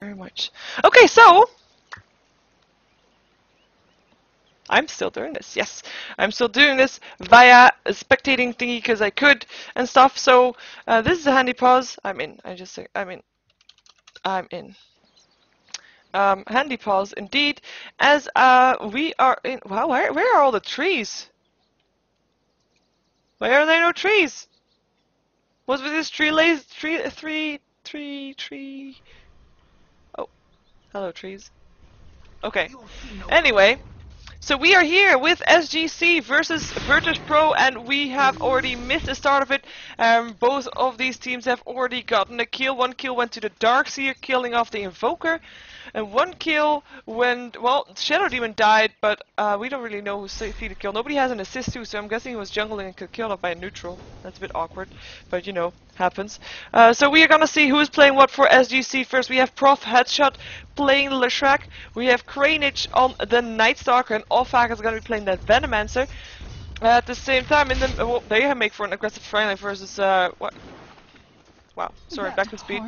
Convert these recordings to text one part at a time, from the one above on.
very much. Okay, so I'm still doing this. Yes, I'm still doing this via a spectating thingy because I could and stuff. So this is a handy pause. I'm in. I'm in. Handy pause indeed. As we are in. Wow, where are all the trees? Why are there no trees? What's with this tree? Tree. Oh, hello trees. Okay. Anyway. So we are here with SGC versus virtus.pro, and we have already missed the start of it. Both of these teams have already gotten a kill. One kill went to the Darkseer, killing off the Invoker. And one kill went, well, Shadow Demon died, but we don't really know who succeeded the kill. Nobody has an assist too, so I'm guessing he was jungling and got killed off by a neutral. That's a bit awkward, but you know, happens. So we are gonna see who is playing what for SGC first. We have Prof Headshot playing Leshrac. We have Cranage on the Night Stalker, and Offak is gonna be playing that Venomancer. At the same time, in the well, they make for an aggressive friendly versus what? Wow, sorry, back to speed.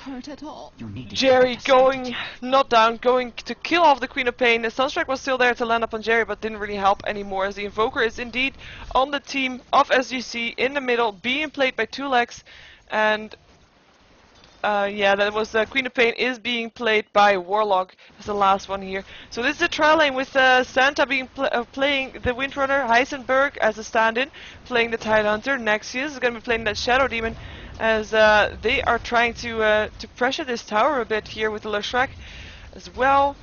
Hurt at all. Jerry going, not down, going to kill off the Queen of Pain. The Sunstrike was still there to land up on Jerry, but didn't really help anymore, as the Invoker is indeed on the team of SGC in the middle, being played by 2legs. And yeah, that was Queen of Pain is being played by Warlock as the last one here. So this is a trial lane with Santa being playing the Windrunner, Heisenberg as a stand-in, playing the Tidehunter. Nexius is going to be playing that Shadow Demon, as they are trying to pressure this tower a bit here with the Leshrac as well.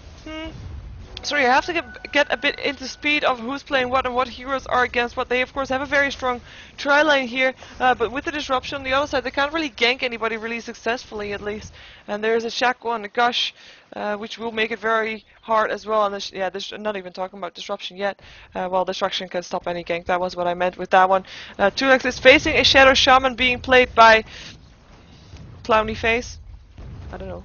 Sorry, I have to get a bit into speed of who's playing what and what heroes are against what. They of course have a very strong tri-lane here, but with the disruption on the other side they can't really gank anybody really successfully, at least. And there's a Shackle and a Gush, which will make it very hard as well. And yeah, I'm not even talking about disruption yet. Well, destruction can stop any gank. That was what I meant with that one. 2legs is facing a Shadow Shaman being played by Clowny Face. I don't know.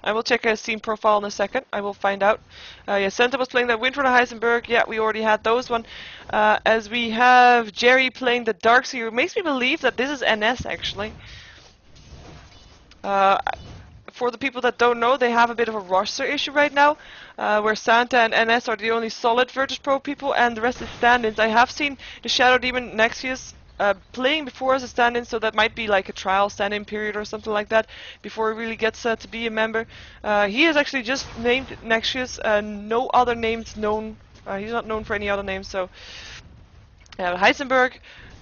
I will check his team profile in a second. I will find out. Yeah, Santa was playing that Windrunner Heisenberg. Yeah, we already had those one. As we have Jerry playing the Darkseer. It makes me believe that this is NS actually. For the people that don't know, they have a bit of a roster issue right now, where Santa and NS are the only solid virtus.pro people, and the rest is stand-ins. I have seen the Shadow Demon Nexius playing before as a stand-in, so that might be like a trial stand-in period or something like that before he really gets to be a member. He is actually just named Nexius, no other names known. He's not known for any other names, so Heisenberg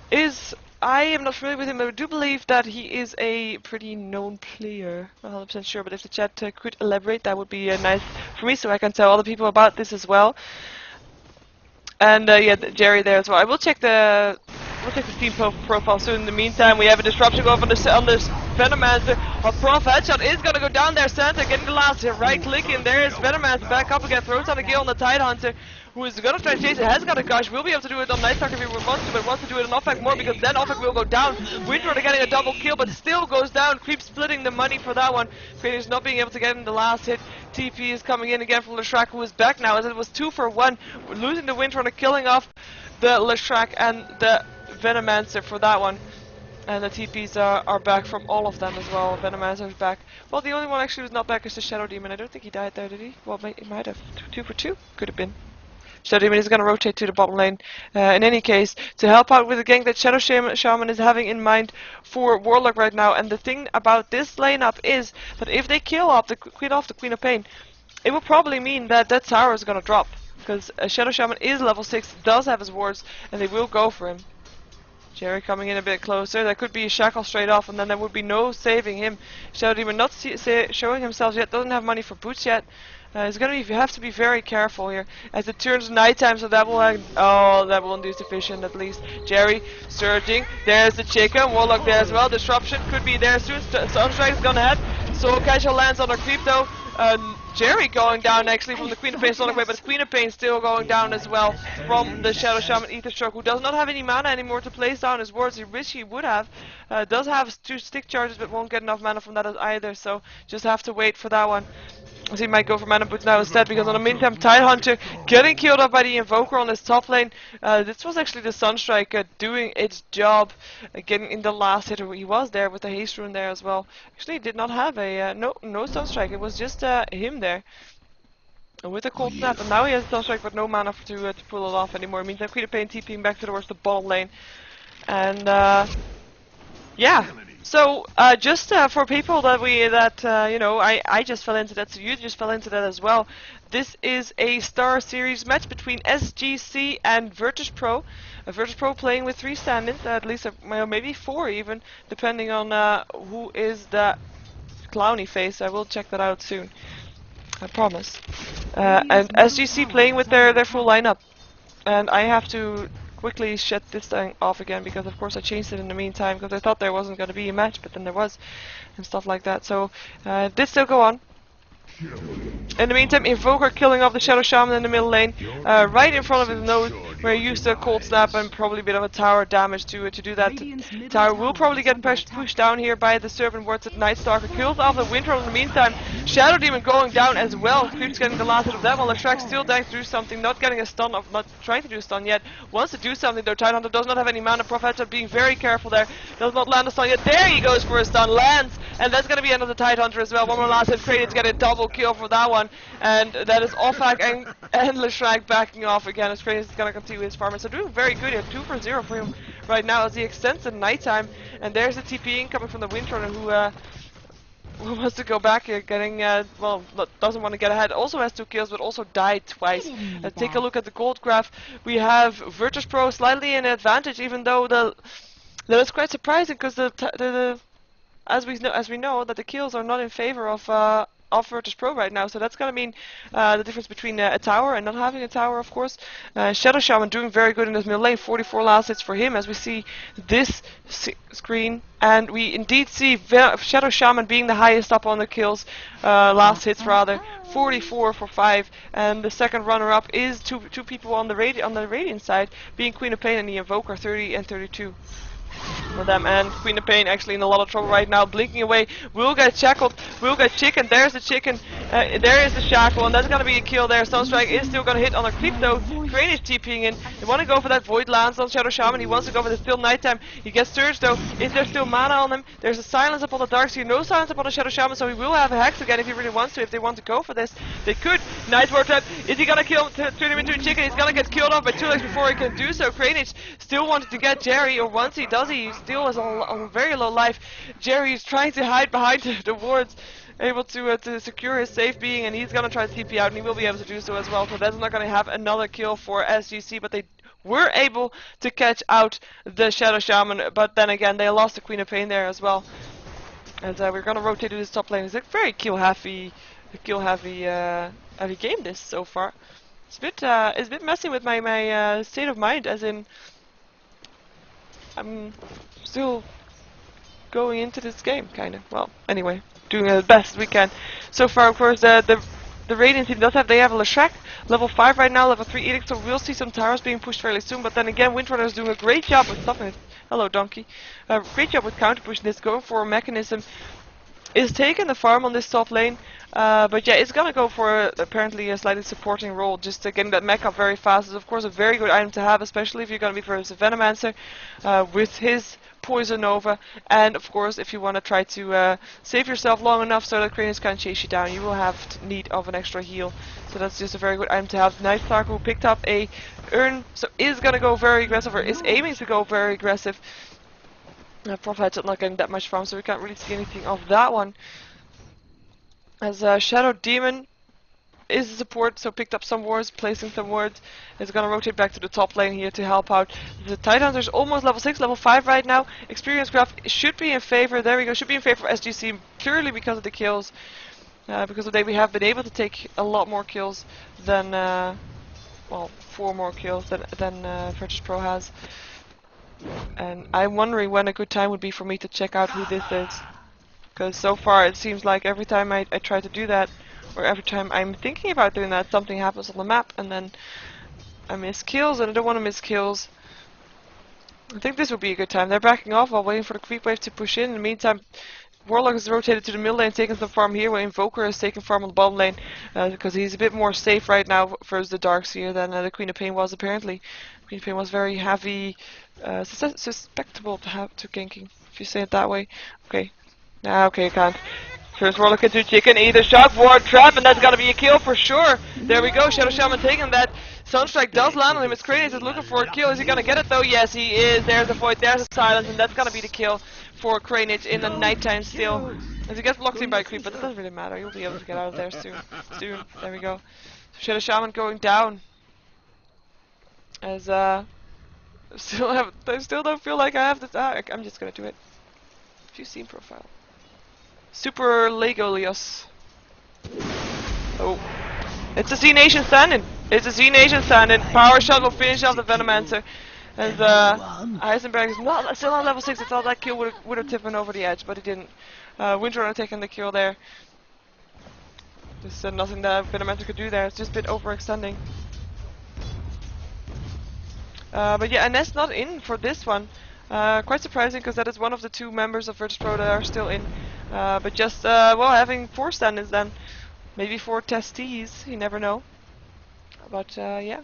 is, I am not familiar with him, but I do believe that he is a pretty known player. Not 100% sure, but if the chat could elaborate, that would be nice for me, so I can tell other people about this as well. And yeah, Jerry there as well. I will check the team profile soon. In the meantime, we have a disruption going on this Venomancer. A Prof Headshot is gonna go down there. Santa getting the last hit, right click in. There is Venomancer back up again. Throws on a kill on the Tidehunter, who is gonna try to chase it. Has got a Gush. Will be able to do it on Night Stalker if he wants to, but wants to do it on Offak more, because then Offak will go down. Windrunner getting a double kill, but still goes down. Creep splitting the money for that one. Cranage not being able to get in the last hit. TP is coming in again from Leshrac, who is back now, as it was 2 for 1. Losing the Windrunner, killing off the Leshrac and the Venomancer for that one. And the TPs are back from all of them as well. Venomancer is back. Well, the only one actually who's not back is the Shadow Demon. I don't think he died there, did he? Well, he might have. 2 for 2? Could have been. Shadow Demon is going to rotate to the bottom lane. In any case, to help out with the gank that Shadow Shaman is having in mind for Warlock right now. And the thing about this lineup is that if they kill off the Queen of Pain, it will probably mean that that tower is going to drop. Because Shadow Shaman is level 6, does have his wards, and they will go for him. Jerry coming in a bit closer. That could be a Shackle straight off, and then there would be no saving him. Shadow Demon not showing himself yet, doesn't have money for boots yet. It's gonna be, you have to be very careful here as it turns nighttime, so that will that will induce efficient at least. Jerry surging. There's the chicken. Warlock there as well. Disruption could be there soon. Sunstrike is gonna head. So Casual lands on our creep though. Jerry going down actually from the Queen of Pain Sonic Wave, but the Queen of Pain still going down as well from the Shadow Shaman Ether Stroke, who does not have any mana anymore to place down his wards. He wish he would have. Does have 2 stick charges, but won't get enough mana from that either, so just have to wait for that one. So he might go for mana boots now instead, because in the meantime, Tidehunter getting killed off by the Invoker on his top lane. This was actually the Sunstrike doing its job, getting in the last hit. He was there with the haste rune there as well. Actually, he did not have a no Sunstrike. It was just him there with a cold snap, and now he has Sunstrike but no mana to pull it off anymore. It means that Queen of Pain TPing back towards the bottom lane, and yeah. So, just for people that you know, I just fell into that, so you just fell into that as well. This is a StarSeries match between SGC and virtus.pro. virtus.pro playing with 3 stand-ins, at least well, maybe 4 even, depending on who is the clowny face. I will check that out soon, I promise. And SGC playing with their full lineup. And I have to quickly shut this thing off again, because of course I changed it in the meantime, because I thought there wasn't going to be a match, but then there was, and stuff like that. So this still go on. In the meantime, Invoker killing off the Shadow Shaman in the middle lane, right in front of his nose, where he used a cold snap and probably a bit of a tower damage to do that. Tower will probably get pushed down here by the Serpent Wards at Night Stalker. Kills off the Winter in the meantime. Shadow Demon going down as well. Creeps getting the last hit of them, while the track still dying to do something, not getting a stun, not trying to do a stun yet. Wants to do something though. Tidehunter does not have any mana. Prophet being very careful there. Does not land a stun yet. There he goes for a stun. Lands, and that's going to be another Tidehunter as well. One more last hit. Kratos get a double kill for that one. And that is Offhack and Leshrac backing off again, as Kratos is going to continue his farming. So doing very good here, 2 for 0 for him right now as he extends the nighttime. And there's a TP incoming from the Windrunner who wants to go back here, getting, well, doesn't want to get ahead. Also has 2 kills, but also died twice. Take a look at the gold graph. We have virtus.pro slightly in advantage, even though that is quite surprising, because as we know that the kills are not in favor of virtus.pro right now, so that's gonna mean the difference between a tower and not having a tower, of course. Shadow Shaman doing very good in this middle lane, 44 last hits for him, as we see this screen, and we indeed see Shadow Shaman being the highest up on the kills, last hits rather, 44 for 5, and the second runner-up is two people on the Radiant side, being Queen of Pain and the Invoker, 30 and 32. For them, and Queen of Pain actually in a lot of trouble right now, blinking away, will get shackled, will get chicken. There's the chicken, there is the shackle, and that's gonna be a kill there. Sunstrike is still gonna hit on a creep though. Crane is TPing in. They want to go for that Void, lands on Shadow Shaman. He wants to go for the still nighttime. He gets surged though. Is there still mana on him? There's a silence upon the Darkseer, no silence upon the Shadow Shaman, so he will have a hex again if he really wants to, if they want to go for this. They could. Night War Trap, is he gonna kill, turn him into a chicken? He's gonna get killed off by 2 legs before he can do so. Cranage still wanted to get Jerry, or once he does, he still is on very low life. Jerry is trying to hide behind the wards, able to secure his safe being, and he's gonna try to TP out, and he will be able to do so as well. So that's not gonna have another kill for SGC, but they were able to catch out the Shadow Shaman. But then again, they lost the Queen of Pain there as well. As we're gonna rotate to this top lane. It's a very kill heavy game this so far. It's a bit messy with my state of mind, as in I'm still going into this game, kind of. Well, anyway, doing the best we can. So far, of course, the Radiant team they have a Leshrac, level 5 right now, level 3 Edict, so we'll see some towers being pushed fairly soon, but then again, Windrunner is doing a great job with stopping it. Hello, Donkey. Great job with counter pushing this, going for a mechanism. Is taking the farm on this top lane, but yeah, it's gonna go for apparently a slightly supporting role, just getting that mech up very fast is of course a very good item to have, especially if you're gonna be versus a Venomancer with his Poison Nova, and of course if you want to try to save yourself long enough so that Kratos can't chase you down, you will have need of an extra heal. So that's just a very good item to have. Night Stalker, who picked up a urn, so is gonna go very aggressive, or is aiming to go very aggressive. Prophet's not getting that much farm, so we can't really see anything of that one. As Shadow Demon is a support, so picked up some wards, placing some wards. Is gonna rotate back to the top lane here to help out. The Tidehunter's almost level 6, level 5 right now. Experience graph should be in favor. There we go. Should be in favor of SGC purely because of the kills. Because of that, we have been able to take a lot more kills than, well, 4 more kills than virtus.pro has. And I'm wondering when a good time would be for me to check out who this is. Because so far it seems like every time I try to do that, or every time I'm thinking about doing that, something happens on the map, and then I miss kills, and I don't want to miss kills. I think this would be a good time. They're backing off while waiting for the creep wave to push in. In the meantime, Warlock is rotated to the middle lane, taking some farm here, while Invoker is taking farm on the bottom lane, because he's a bit more safe right now versus the Darkseer than the Queen of Pain was apparently. Queen of Pain was very heavy, susceptible to ganking, if you say it that way. Okay. Okay, I can't. Turns Warlock into chicken, either shock, ward, trap, and that's gotta be a kill for sure. There we go, Shadow Shaman taking that. Sunstrike does land on him, as Kratos is looking for a kill. Is he gonna get it though? Yes, he is. There's a void, there's a silence, and that's gonna be the kill for Kranich in the nighttime still. As he gets blocked in by creep, but that doesn't really matter. You'll be able to get out of there soon. There we go. Shadow Shaman going down. As I still don't feel like I have the I'm just gonna do it. View scene profile. Super Legolios. Oh. It's a Z Nation standing. It's a Z Nation standing. Power shot will finish off the Venomancer. And Heisenberg is still on level 6. I thought that kill would have tipped him over the edge, but he didn't. Windrunner taking the kill there. Just nothing that Venomancer could do there. It's just a bit overextending. But yeah, Ness not in for this one. Quite surprising, because that is one of the 2 members of virtus.pro that are still in. But just, well, having 4 stand-ins then. Maybe 4 testes, you never know. But, yeah.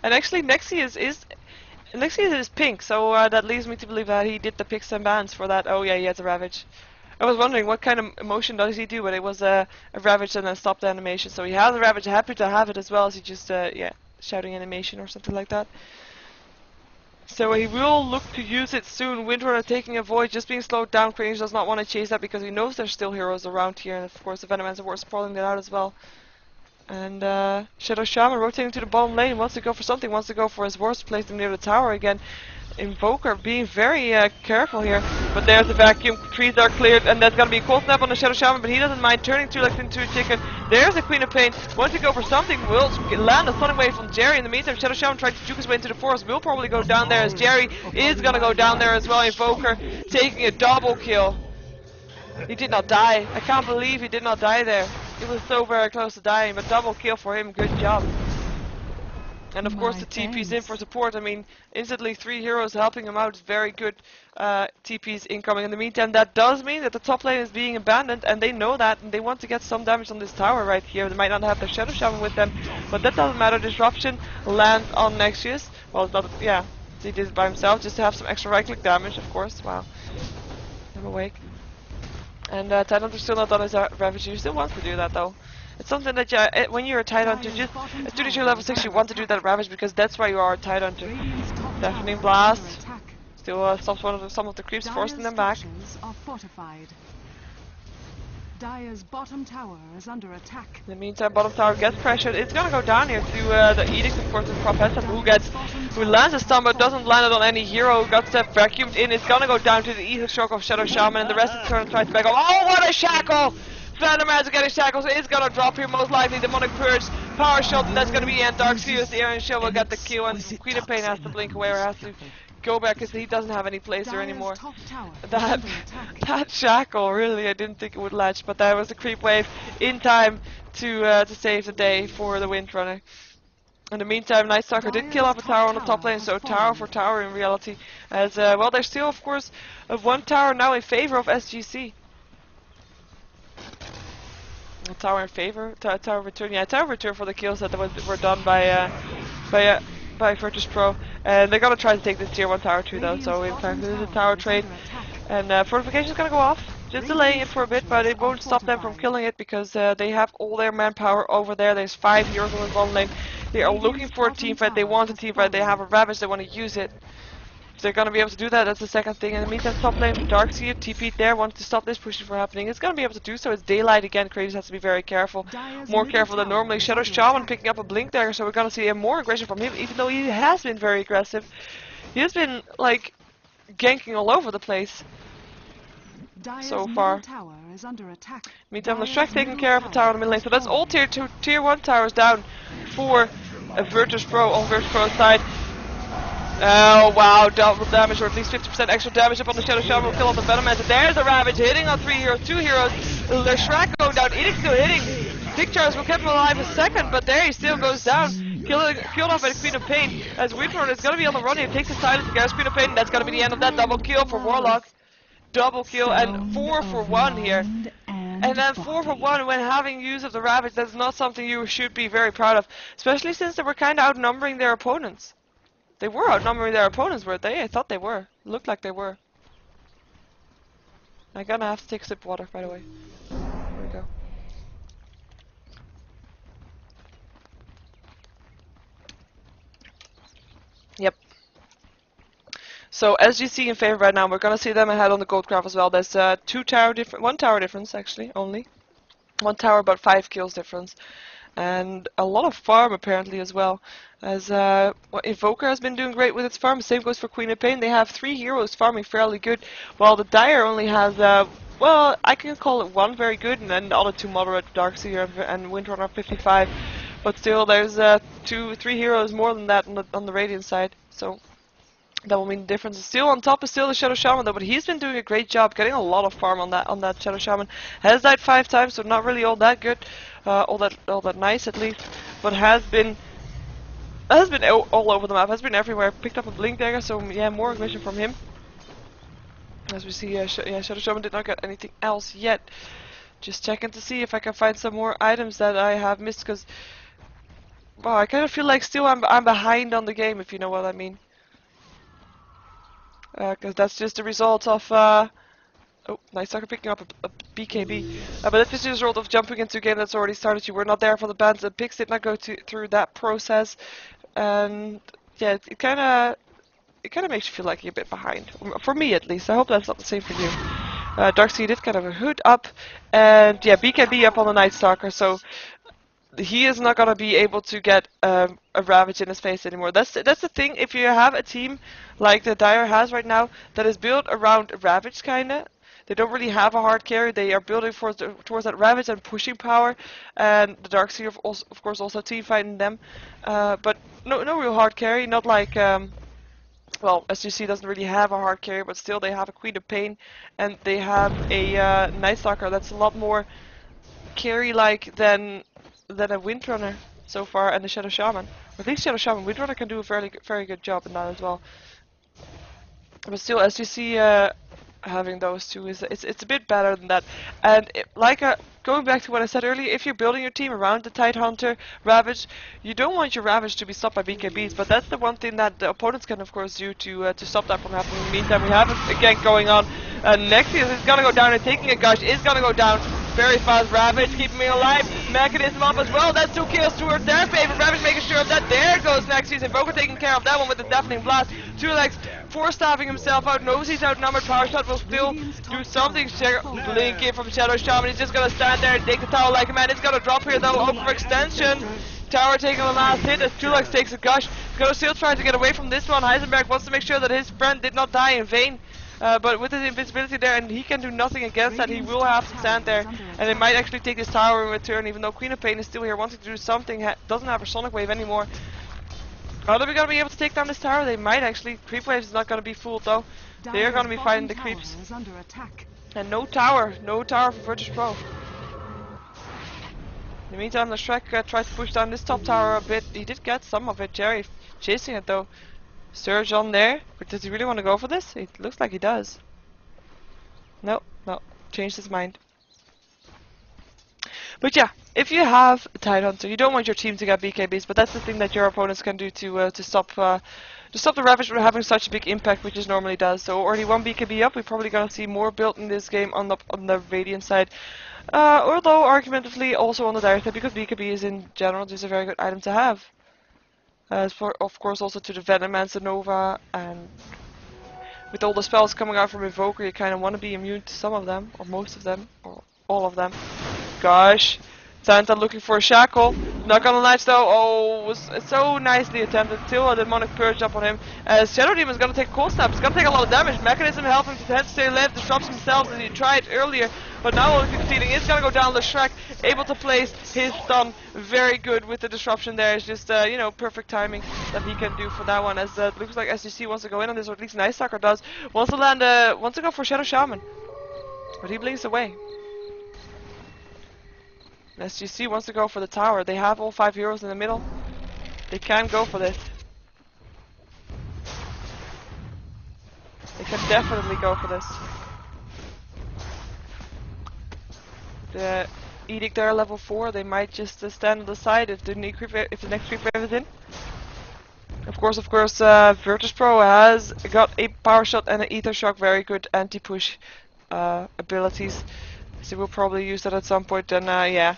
And actually, Nexius is pink, so that leads me to believe that he did the picks and bans for that. Oh yeah, he has a Ravage. I was wondering what kind of emotion does he do, but it was a Ravage and then stopped the animation. So he has a Ravage, happy to have it as well as he just, yeah, shouting animation or something like that. So he will look to use it soon. Windrunner taking a void, just being slowed down. Kranich does not want to chase that because he knows there's still heroes around here, and of course the Venomancer was sprawling that out as well. And Shadow Shaman rotating to the bottom lane, wants to go for something, wants to go for his wards, place him near the tower again. Invoker being very careful here, but there's the vacuum, trees are cleared, and that's gonna be a cold snap on the Shadow Shaman, but he doesn't mind turning Tulix into a chicken. There's the Queen of Pain, wants to go for something, will land a stunning wave from Jerry. In the meantime, Shadow Shaman trying to juke his way into the forest, will probably go down there, as Jerry is gonna go down there as well. Invoker taking a double kill. He did not die. I can't believe he did not die there. He was so very close to dying, but double kill for him, good job. And of course the TP's in for support. I mean, instantly 3 heroes helping him out is very good TP's incoming. In the meantime, that does mean that the top lane is being abandoned, and they know that, and they want to get some damage on this tower right here. They might not have their Shadow Shaman with them, but that doesn't matter. Disruption lands on Nexius. Well, it's not, yeah, he did it by himself, just to have some extra right-click damage, of course. Wow. I'm awake. And Tidehunter's still not done his Ravage. He still wants to do that though. It's something that when you're a Tidehunter, just as soon as you're level 6, you want to do that Ravage because that's why you are a Tidehunter. Deafening Blast still stops some of the creeps, forcing them back. Dire's bottom tower is under attack. In the meantime, bottom tower gets pressured. It's gonna go down here to the Edict, of course, and Professor who lands a stun but doesn't land it on any hero. Got that vacuumed in. It's gonna go down to the Ether Shock of Shadow Shaman, and the rest of the turn tries to back up. Oh, what a shackle! Venomancer getting shackles. It's gonna drop here, most likely. Demonic Purge, power shot, and that's gonna be end. Darkseer, the Iron Shell will get the kill, and Queen of Pain has to blink away or has to go back because he doesn't have any placer anymore. That shackle, really, I didn't think it would latch, but that was a creep wave in time to save the day for the Windrunner. In the meantime, Nightstalker did kill off a tower on the top lane, so tower for tower in reality. As well, there's still, of course, one tower now in favor of SGC. A tower in favor, tower return, yeah, tower return for the kills that were done by virtus.pro, and they're gonna try to take this tier 1 tower too though, so in fact this is a tower trade, and fortification is gonna go off, just delaying it for a bit, but it won't stop them from killing it because they have all their manpower over there. There's 5 heroes on the bottom lane. They are looking for a team fight, they want a team fight, they have a Ravage, they want to use it. If they're gonna be able to do that, that's the second thing. In the meantime, top lane, Darkseer, TP'd there, wants to stop this pushing from happening. It's gonna be able to do so. It's daylight again. Kratos has to be very careful. More careful than normally. Shadow Shaman picking up a blink dagger, so we're gonna see more aggression from him, even though he has been very aggressive. He has been, like, ganking all over the place so far. Meantime, Leshrac taking care of the tower in the middle lane. So that's all tier 1 towers down for virtus.pro on virtus.pro's side. Oh wow, double damage, or at least 50% extra damage upon the Shadow Shaman will kill off the Venomancer. There's a Ravage hitting on 3 heroes, 2 heroes. Leshrac going down, Edict still hitting. Pictures will keep him alive a second, but there he still goes down. Killed off by the Queen of Pain. As Windrunner is going to be on the run, he takes his silence against Queen of Pain. That's going to be the end of that double kill for Warlock. double kill and 4 for 1 here. And then 4 for 1 when having use of the Ravage, that's not something you should be very proud of. Especially since they were kind of outnumbering their opponents. They were outnumbering their opponents, weren't they? I thought they were. Looked like they were. I'm gonna have to take a sip of water, by the way. There we go. Yep. So SGC in favor right now. We're gonna see them ahead on the gold graph as well. There's one tower difference actually only. One tower about 5 kills difference, and a lot of farm apparently as well. As Invoker has been doing great with its farm. Same goes for Queen of Pain. They have 3 heroes farming fairly good, while the Dire only has well, I can call it 1 very good, and then the other 2 moderate, Darkseer and Windrunner 55. But still, there's 3 heroes more than that on the Radiant side. So that will mean the difference. Still on top is still the Shadow Shaman though, but he's been doing a great job getting a lot of farm on that Shadow Shaman. Has died 5 times, so not really all that good, all that nice at least, but has been all over the map, has been everywhere. Picked up a Blink Dagger, so yeah, more ignition from him. As we see, Shadow Shaman did not get anything else yet. Just checking to see if I can find some more items that I have missed, because wow, I kind of feel like still I'm behind on the game, if you know what I mean. Because that's just the result of oh, nice sucker picking up a BKB. But that's just the result of jumping into a game that's already started. You were not there for the bans. The picks did not go through that process, and yeah, it kind of makes you feel like you're a bit behind. For me, at least. I hope that's not the same for you. Darkseer did kind of a hood up, and yeah, BKB up on the Night Stalker. So he is not gonna be able to get a Ravage in his face anymore. That's the thing. If you have a team like the Dire has right now that is built around Ravage, kinda, they don't really have a hard carry. They are building towards that Ravage and pushing power, and the Darkseer of course also team fighting them. But no real hard carry. Not like well, SGC doesn't really have a hard carry, but still they have a Queen of Pain, and they have a Night Stalker that's a lot more carry-like than a Windrunner so far, and the Shadow Shaman. At least Shadow Shaman. Windrunner can do a very good job in that as well. But still, SGC having those two it's a bit better than that. And going back to what I said earlier, if you're building your team around the Tidehunter Ravage, you don't want your Ravage to be stopped by BKBs. But that's the one thing that the opponents can of course do to stop that from happening. In the meantime, we have it again going on. Nexius is gonna go down, and taking a gush is gonna go down. Very fast Ravage, keeping me alive. Mechanism up as well. That's 2 kills towards their favor. Ravage making sure of that. There goes Nexius. Invoker taking care of that one with the Deafening Blast. 2 legs, 4-staffing himself out. Knows he's outnumbered. Power Shot will still do something. Blink in from Shadow Shaman. He's just gonna stand there and take the tower like a man. It's gonna drop here though. Overextension. Tower taking the last hit as 2 legs takes a gush. Gonna still try to get away from this one. Heisenberg wants to make sure that his friend did not die in vain. But with his invincibility there, and he can do nothing against that, he will have to stand there, and they might actually take this tower in return, even though Queen of Pain is still here, wanting to do something, doesn't have her Sonic Wave anymore. Are they going to be able to take down this tower? They might actually. Creep Wave is not going to be fooled though. They are going to be fighting the creeps. And no tower for virtus.pro. In the meantime, the Shrek tries to push down this top tower a bit. He did get some of it. Jerry chasing it though. Surge on there, but does he really want to go for this? It looks like he does. No, changed his mind. But yeah, if you have a Tidehunter, you don't want your team to get BKBs, but that's the thing that your opponents can do to stop the Ravage from having such a big impact, which it normally does. So already 1 BKB up. We're probably gonna see more built in this game on the Radiant side. Although argumentatively also on the Dire side, because BKB is in general just a very good item to have. Of course also to the Venom and Nova, and with all the spells coming out from Invoker, you kind of want to be immune to some of them, or most of them, or all of them. Gosh, Santa looking for a shackle, not gonna latch though. Oh, was so nicely attempted. Still a demonic purge up on him. Shadow Demon is gonna take a cold snap. It's gonna take a lot of damage. Mechanism helping to stay alive, disrupts himself as he tried earlier. But now only succeeding. It's gonna go down the Shrek, able to place his stun very good with the disruption there. It's just you know, perfect timing that he can do for that one. As it looks like SGC wants to go in on this, or at least Night Stalker does. Wants to go for Shadow Shaman, but he blinks away. SGC wants to go for the tower. They have all 5 heroes in the middle. They can go for this. They can definitely go for this. The Edict there level 4, they might just stand on the side if the next creep wave is in. Of course, virtus.pro has got a power shot and an ether shock, very good anti-push abilities. So we'll probably use that at some point, and yeah.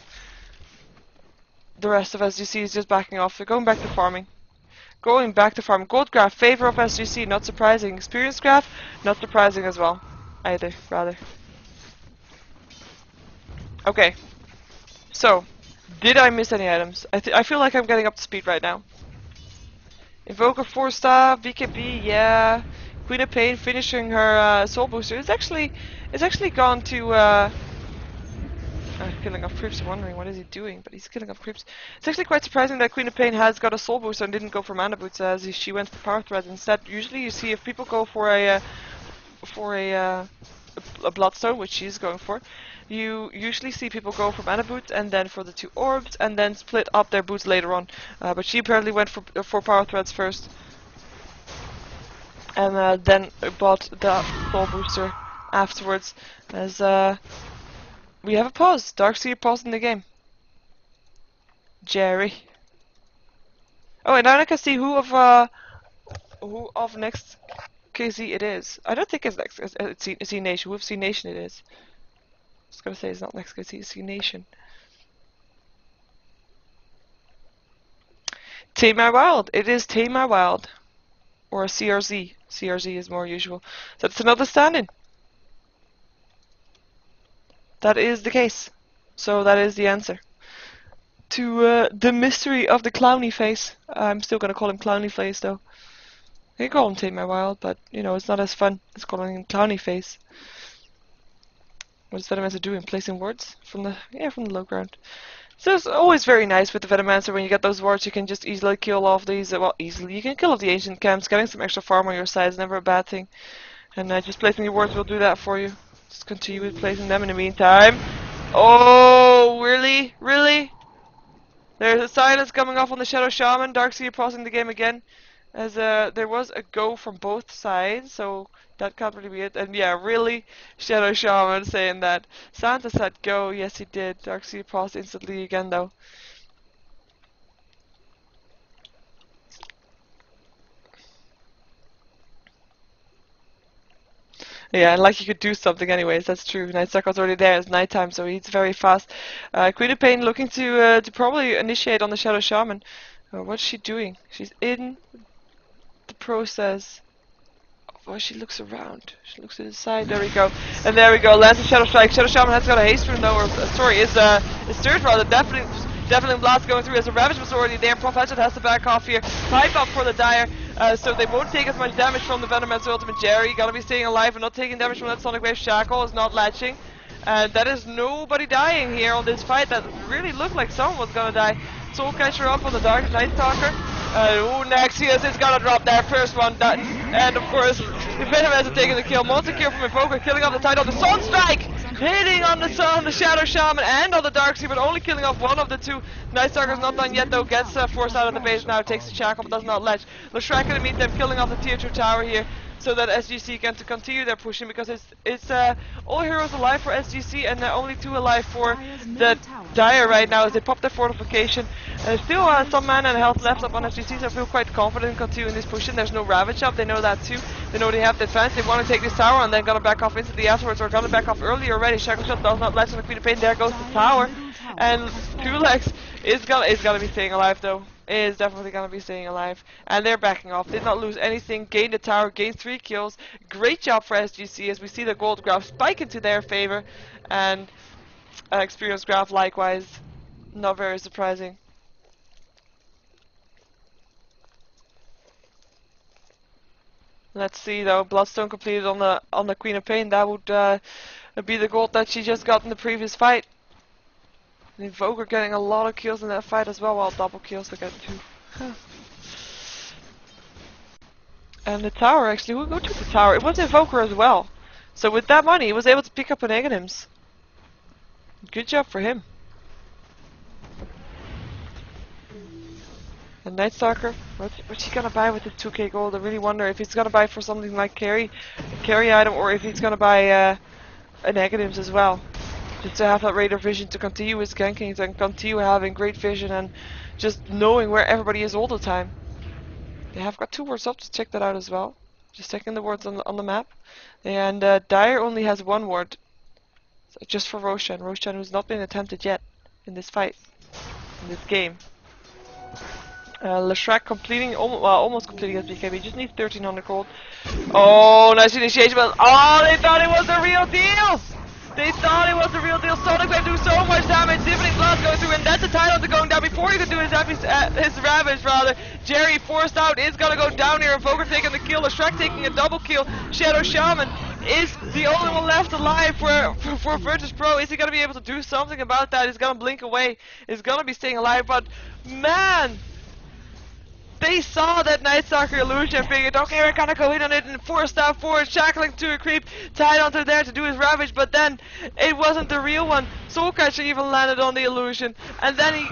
The rest of SGC is just backing off. They're going back to farming. Going back to farm. Gold graph, favor of SGC, not surprising. Experience graph, not surprising as well. Either, rather. Okay. So, did I miss any items? I feel like I'm getting up to speed right now. Invoker 4-star, BKB, yeah. Queen of Pain finishing her soul booster. It's actually gone to killing off creeps. I'm wondering what is he doing, but he's killing off creeps. It's actually quite surprising that Queen of Pain has got a soul booster and didn't go for mana boots, as she went for power thread instead. Usually you see if people go for a bloodstone, which she's going for, you usually see people go for mana boots and then for the 2 orbs and then split up their boots later on. But she apparently went for power threads first and then bought the soul booster afterwards. As we have a pause. Darkseer paused in the game. Jerry. Oh, and now I can see who of next KZ it is. I don't think it's next. It's C Nation. Who of C Nation it is? I was gonna say it's not next KZ. It's C Nation. Tamar Wild. It is Tamar Wild, or a CRZ. CRZ is more usual. So it's another stand-in. That is the case. So that is the answer to the mystery of the clowny face. I'm still gonna call him clowny face though. I can call him Tamar Wild, but you know it's not as fun as calling him clowny face. What is Venomancer doing? Placing wards from the low ground. So it's always very nice with the Venomancer when you get those wards. You can just easily kill off these. Well, easily you can kill off the ancient camps. Getting some extra farm on your side is never a bad thing. And just placing your wards will do that for you. Just continue with placing them in the meantime. Oh, really? Really? There's a silence coming off on the Shadow Shaman. Darkseer pausing the game again. As there was a go from both sides, so that can't really be it. And yeah, really? Shadow Shaman saying that. Santa said go. Yes, he did. Darkseer paused instantly again, though. Yeah, and like he could do something anyways, that's true. Night Stalker's already there, it's nighttime, so he's very fast. Queen of Pain looking to probably initiate on the Shadow Shaman. What's she doing? She's in the process. Oh, she looks around. She looks to the side. There we go. And there we go. Lands a Shadow Strike. Shadow Shaman has got a haste rune though, or sorry, is stirred rather. Definitely blast going through as the Ravage was already there. Prof Hatchet has to back off here. Pipe up for the Dire. So they won't take as much damage from the Venomancer Ultimate Jerry. Gotta be staying alive and not taking damage from that Sonic Wave Shackle. Is not latching. And that is nobody dying here on this fight. That really looked like someone was gonna die. Soul Catcher up on the Dark Night Stalker. Nexius is gonna drop their first one. And of course, the Venomancer taking the kill. Monster Cure from Invoker, killing off the title. The Sun Strike! Hitting on the Shadow Shaman and on the Darkseer, but only killing off one of the 2. Night Stalker's not done yet though, gets forced out of the base now, takes the shackle but does not ledge. Leshrac gonna meet them, killing off the tier 2 tower here, so that SGC can continue their pushing, because it's all heroes alive for SGC and only 2 alive for the Dire right now as they pop their fortification. Still some mana and health left up on SGC, so I feel quite confident in continuing this pushing. There's no Ravage up, they know that too. They know they have the advantage, they want to take this tower and then gonna back off instantly afterwards, or gonna back off early already. Shackle Shot does not latch on the Queen of Pain, there goes the tower. And Kulex is gonna be staying alive though. Is definitely gonna be staying alive. And they're backing off. Did not lose anything. Gained the tower, gained 3 kills. Great job for SGC as we see the gold graph spike into their favor. And experience graph likewise. Not very surprising. Let's see though, Bloodstone completed on the Queen of Pain. That would be the gold that she just got in the previous fight. The Invoker getting a lot of kills in that fight as well, while double kills again too. And the tower actually, who took the tower? It was Invoker as well. So with that money, he was able to pick up an Aghanims. Good job for him. And Night Stalker, what's he gonna buy with the 2k gold? I really wonder if he's gonna buy for something like carry item, or if he's gonna buy an Aghanims as well. to have that radar vision to continue his ganking and continue having great vision and just knowing where everybody is all the time. They have got 2 wards up to check that out as well. Just checking the wards on the map. And Dire only has 1 ward. So just for Roshan. Roshan who's not been attempted yet in this fight. In this game. Leshrac completing, almost completing his BKB. Just needs 1300 gold. Oh, nice initiation. But oh, they thought it was the real deal! They thought it was the real deal. Sonic Wave do so much damage. Dividend Blast going through, and that's the title to going down before he could do his Ravage, rather. Jerry forced out is gonna go down here. Invoker taking the kill. Shrek taking a double kill. Shadow Shaman is the only one left alive for virtus.pro. Is he gonna be able to do something about that? He's gonna blink away. He's gonna be staying alive, but man, they saw that Night Stalker illusion and figured, okay, we're gonna go in on it and force that forward, shackling to a creep, tied onto there to do his Ravage, but then it wasn't the real one. Soulcatcher even landed on the illusion, and then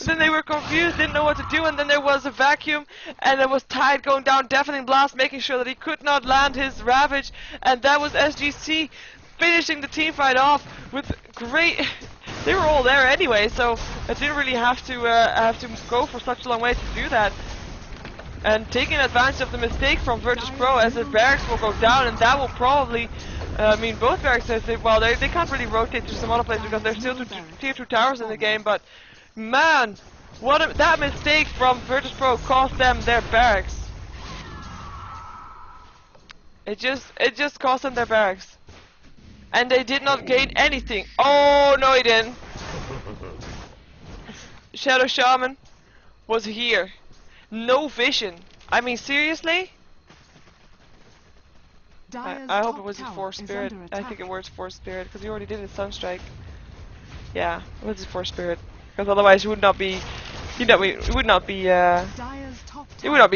then they were confused, didn't know what to do, and then there was a vacuum, and it was Tide going down, deafening blast, making sure that he could not land his Ravage, and that was SGC finishing the team fight off with great. They were all there anyway, so I didn't really have to go for such a long way to do that. And taking advantage of the mistake from virtus.pro, as the barracks will go down, and that will probably mean both barracks. Well, they can't really rotate to some other place because there's still tier 2 towers in the game. But man, that mistake from virtus.pro cost them their barracks. It just cost them their barracks. And they did not gain anything. Oh, no he didn't. Shadow Shaman was here. No vision. I mean, seriously? I hope it was his Force Spirit. I think it was Force Spirit, because he already did his Sunstrike. Yeah, it was his Force Spirit. Because otherwise he would not be... He would not be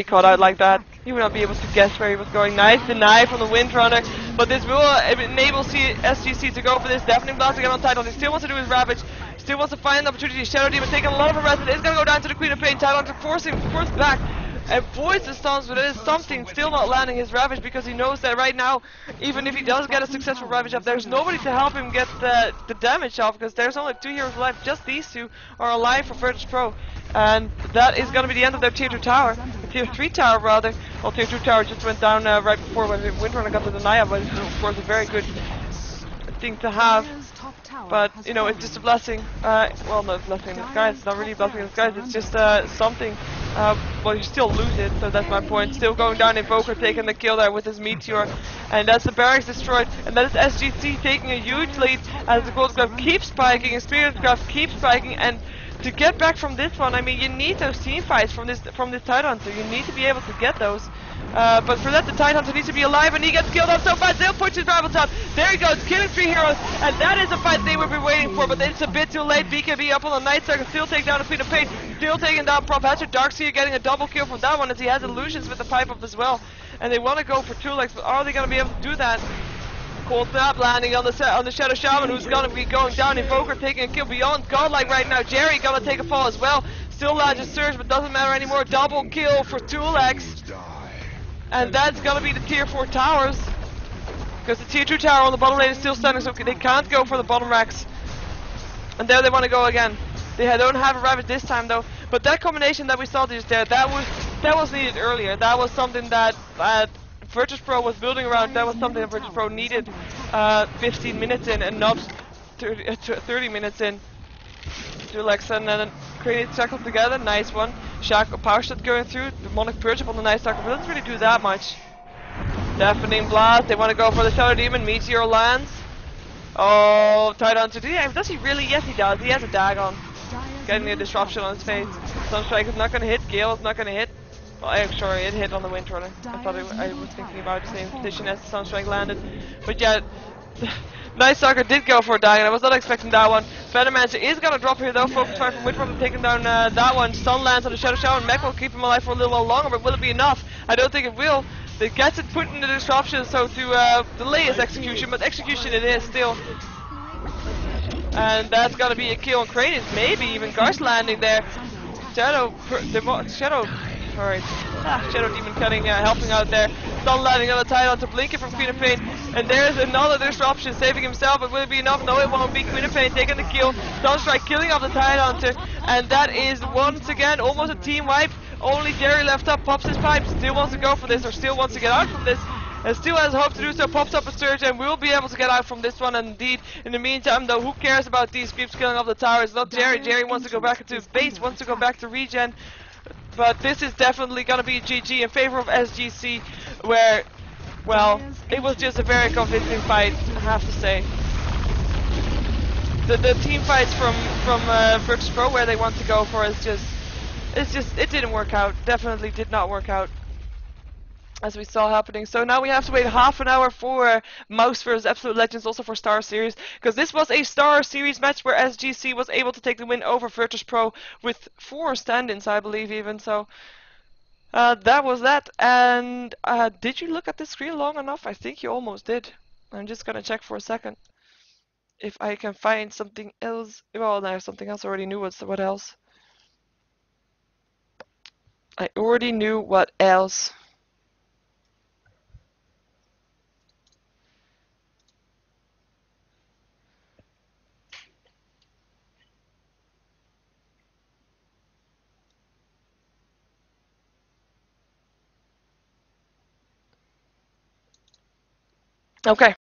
caught out like that. He would not be able to guess where he was going. Nice deny from the Windrunner, but this will enable SGC to go for this Deafening Blast again on title. He still wants to do his Ravage, still wants to find an opportunity. Shadow Demon taking a lot of harassment. It's going to go down to the Queen of Pain. Title to force back. Avoids the stuns, but it is something still not landing his Ravage because he knows that right now, even if he does get a successful Ravage up, there's nobody to help him get the damage off because there's only 2 heroes alive. Just these 2 are alive for virtus.pro, and that is going to be the end of their tier 2 tower, tier 3 tower rather. Well, tier 2 tower just went down right before when Windrunner got the denial, but it's of course a very good thing to have. But, you know, it's just a blessing. Well, not a blessing in disguise. It's not really a blessing in disguise. It's just something. Well, you still lose it, so that's my point. Still going down, Invoker taking the kill there with his Meteor. And that's the barracks destroyed. And that is SGC taking a huge lead as the Gold Craft keeps spiking, Experience Craft keeps spiking. And to get back from this one, I mean, you need those team fights from this Tidehunter. You need to be able to get those. But for that, the Tidehunter needs to be alive, and he gets killed off so fast. They'll push his rival top. There he goes, killing 3 heroes, and that is a fight they would be waiting for. But it's a bit too late. BKB up on the Night Stalker, still taking down the Queen of Pain, still taking down Prof Hatcher. Darkseer getting a double kill from that one as he has illusions with the pipe up as well. And they want to go for 2 legs, but are they going to be able to do that? Cold Snap landing on the Shadow Shaman, who's going to be going down. Invoker taking a kill beyond Godlike right now. Jerry going to take a fall as well. Still large Surge, but doesn't matter anymore. Double kill for 2 legs. And that's going to be the tier 4 towers. Because the tier 2 tower on the bottom lane is still standing, so they can't go for the bottom racks. And there they want to go again. They don't have a Ravage this time though. But that combination that we saw just there, that was needed earlier. That was something that virtus.pro was building around. That was something that virtus.pro needed 15 minutes in and not 30 minutes in. To Alexa and then create circle together. Nice one. Power shot going through. Demonic Purge up on the Night Stalker, but doesn't really do that much. Deafening Blast. They want to go for the Shadow Demon. Meteor lands. Oh, Tidehunter. Does he really? Yes, he does. He has a Dagon. Getting a disruption on his face. Sunstrike is not going to hit. Gale is not going to hit. Well, I'm sorry, it hit on the Windrunner. I thought I was thinking about the same position as the Sunstrike landed. But yeah, Night Stalker did go for a Dagon. I was not expecting that one. Feathermancer is going to drop here though. Focus fire from Windrunner taking down that one. Stun lands on the Shadow Shower. Mech will keep him alive for a little while longer, but will it be enough? I don't think it will. It gets it put in the disruption, so to delay his execution, but execution it is still. And that's going to be a kill on Kratos. Maybe even Garth landing there. Shadow Demon cutting, helping out there. Stun landing on the Tidehunter, blinking from Queen of Pain. And there's another disruption, saving himself, but will it be enough? No, it won't be. Queen of Pain taking the kill. Sunstrike killing off the Tidehunter. And that is once again almost a team wipe. Only Jerry left up, pops his pipe, still wants to go for this, or still wants to get out from this. And still has hope to do so, pops up a surge, and we'll be able to get out from this one. And indeed, in the meantime, though, who cares about these creeps killing off the tower? It's not Jerry. Jerry wants to go back into base, wants to go back to regen. But this is definitely going to be GG in favor of SGC, where, well, it was just a very convincing fight, I have to say. The team fights from virtus.pro, where they want to go for, it didn't work out. Definitely did not work out, as we saw happening. So now we have to wait half an hour for Mouse vs Absolute Legends, also for StarSeries, because this was a StarSeries match where SGC was able to take the win over virtus.pro with 4 stand-ins, I believe, even. So that was that. And did you look at the screen long enough? I think you almost did. I'm just gonna check for a second if I can find something else. Well, there's something else I already knew. What else? I already knew what else. Okay.